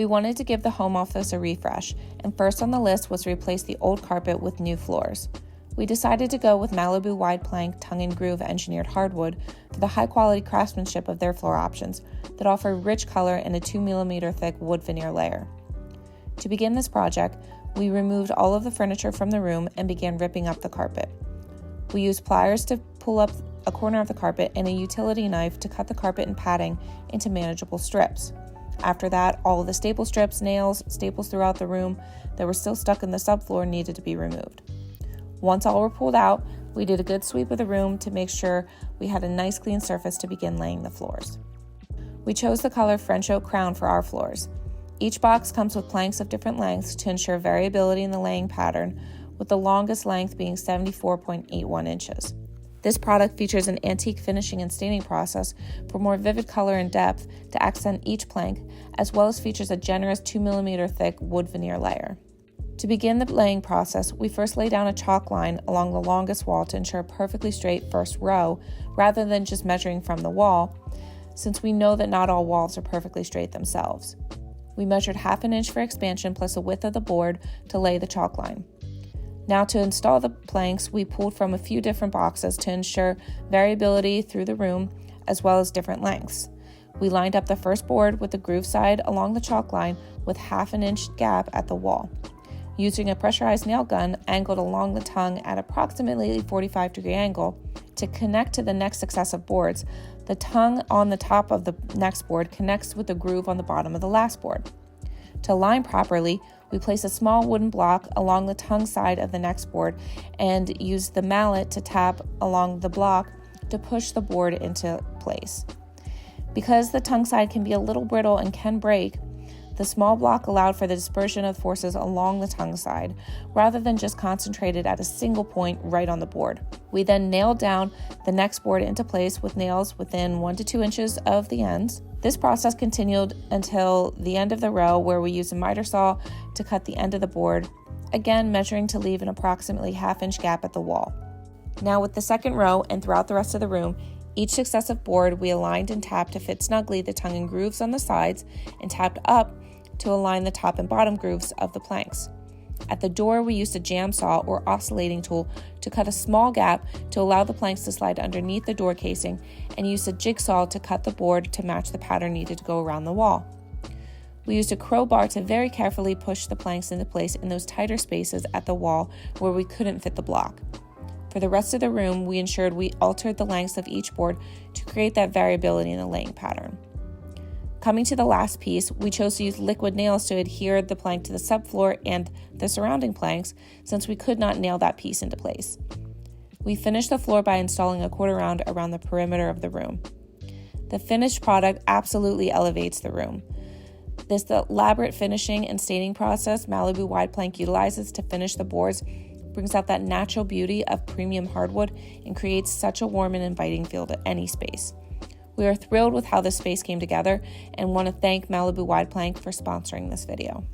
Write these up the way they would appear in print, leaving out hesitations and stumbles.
We wanted to give the home office a refresh, and first on the list was to replace the old carpet with new floors. We decided to go with Malibu wide plank tongue and groove engineered hardwood for the high quality craftsmanship of their floor options that offer rich color in a 2mm thick wood veneer layer. To begin this project, we removed all of the furniture from the room and began ripping up the carpet. We used pliers to pull up a corner of the carpet and a utility knife to cut the carpet and padding into manageable strips. After that, all of the staple strips, nails, staples throughout the room that were still stuck in the subfloor needed to be removed. Once all were pulled out, we did a good sweep of the room to make sure we had a nice clean surface to begin laying the floors. We chose the color French Oak Crown for our floors. Each box comes with planks of different lengths to ensure variability in the laying pattern, with the longest length being 74.81 inches. This product features an antique finishing and staining process for more vivid color and depth to accent each plank, as well as features a generous 2mm thick wood veneer layer. To begin the laying process, we first lay down a chalk line along the longest wall to ensure a perfectly straight first row, rather than just measuring from the wall, since we know that not all walls are perfectly straight themselves. We measured 1/2 inch for expansion plus the width of the board to lay the chalk line. Now to install the planks, we pulled from a few different boxes to ensure variability through the room as well as different lengths. We lined up the first board with the groove side along the chalk line with 1/2 inch gap at the wall. Using a pressurized nail gun angled along the tongue at approximately a 45-degree angle to connect to the next successive boards, the tongue on the top of the next board connects with the groove on the bottom of the last board. To align properly, we place a small wooden block along the tongue side of the next board and use the mallet to tap along the block to push the board into place. Because the tongue side can be a little brittle and can break, the small block allowed for the dispersion of forces along the tongue side, rather than just concentrated at a single point right on the board. We then nailed down the next board into place with nails within 1 to 2 inches of the ends. This process continued until the end of the row, where we used a miter saw to cut the end of the board, again measuring to leave an approximately 1/2 inch gap at the wall. Now with the second row and throughout the rest of the room, each successive board we aligned and tapped to fit snugly the tongue and grooves on the sides and tapped up to align the top and bottom grooves of the planks. At the door, we used a jam saw or oscillating tool to cut a small gap to allow the planks to slide underneath the door casing, and used a jigsaw to cut the board to match the pattern needed to go around the wall. We used a crowbar to very carefully push the planks into place in those tighter spaces at the wall where we couldn't fit the block. For the rest of the room, we ensured we altered the lengths of each board to create that variability in the laying pattern. Coming to the last piece, we chose to use liquid nails to adhere the plank to the subfloor and the surrounding planks, since we could not nail that piece into place. We finished the floor by installing a quarter round around the perimeter of the room. The finished product absolutely elevates the room. This elaborate finishing and staining process Malibu wide plank utilizes to finish the boards brings out that natural beauty of premium hardwood and creates such a warm and inviting feel to any space. We are thrilled with how this space came together and want to thank Malibu Wide Plank for sponsoring this video.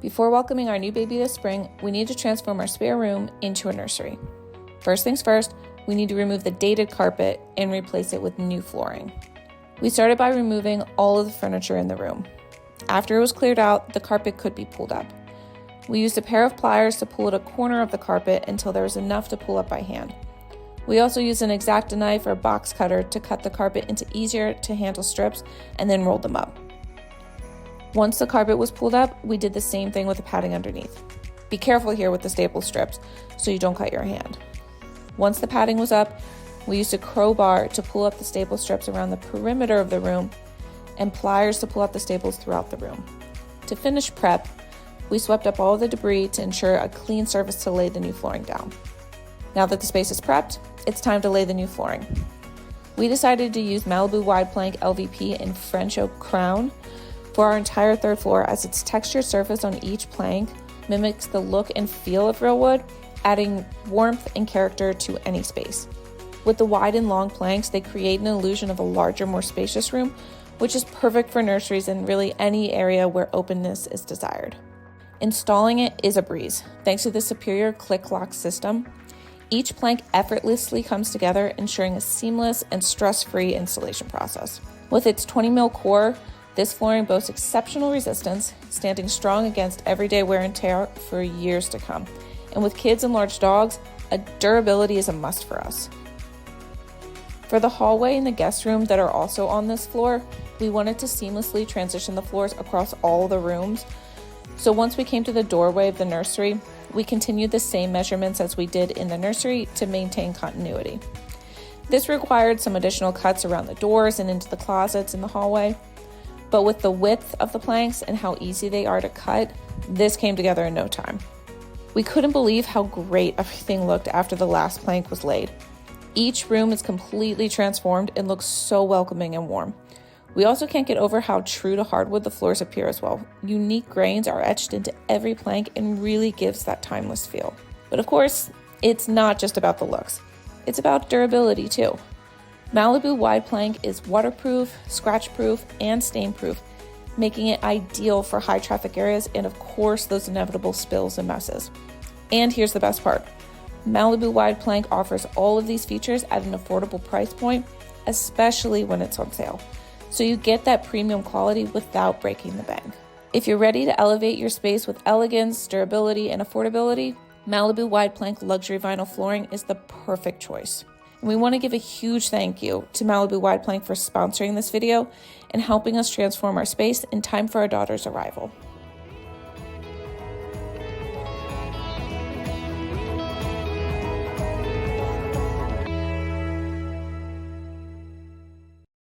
Before welcoming our new baby this spring, we need to transform our spare room into a nursery. First things first, we need to remove the dated carpet and replace it with new flooring. We started by removing all of the furniture in the room. After it was cleared out, the carpet could be pulled up. We used a pair of pliers to pull at a corner of the carpet until there was enough to pull up by hand. We also used an X-Acto knife or box cutter to cut the carpet into easier to handle strips and then rolled them up. Once the carpet was pulled up, we did the same thing with the padding underneath. Be careful here with the staple strips so you don't cut your hand. Once the padding was up, we used a crowbar to pull up the staple strips around the perimeter of the room and pliers to pull out the staples throughout the room. To finish prep, we swept up all of the debris to ensure a clean surface to lay the new flooring down. Now that the space is prepped, it's time to lay the new flooring. We decided to use Malibu Wide Plank LVP in French Oak Crown for our entire third floor, as its textured surface on each plank mimics the look and feel of real wood, adding warmth and character to any space. With the wide and long planks, they create an illusion of a larger, more spacious room, which is perfect for nurseries and really any area where openness is desired. Installing it is a breeze, thanks to the superior click lock system. Each plank effortlessly comes together, ensuring a seamless and stress-free installation process. With its 20mm core, this flooring boasts exceptional resistance, standing strong against everyday wear and tear for years to come. And with kids and large dogs, durability is a must for us. For the hallway and the guest room that are also on this floor, we wanted to seamlessly transition the floors across all the rooms. So once we came to the doorway of the nursery, we continued the same measurements as we did in the nursery to maintain continuity. This required some additional cuts around the doors and into the closets in the hallway, but with the width of the planks and how easy they are to cut, this came together in no time. We couldn't believe how great everything looked after the last plank was laid. Each room is completely transformed and looks so welcoming and warm. We also can't get over how true to hardwood the floors appear as well. Unique grains are etched into every plank and really gives that timeless feel. But of course, it's not just about the looks. It's about durability too. Malibu wide plank is waterproof, scratch-proof, and stain-proof, making it ideal for high traffic areas and of course those inevitable spills and messes. And here's the best part. Malibu wide plank offers all of these features at an affordable price point, especially when it's on sale. So you get that premium quality without breaking the bank. If you're ready to elevate your space with elegance, durability, and affordability, Malibu wide plank luxury vinyl flooring is the perfect choice. And we want to give a huge thank you to Malibu wide plank for sponsoring this video and helping us transform our space in time for our daughter's arrival.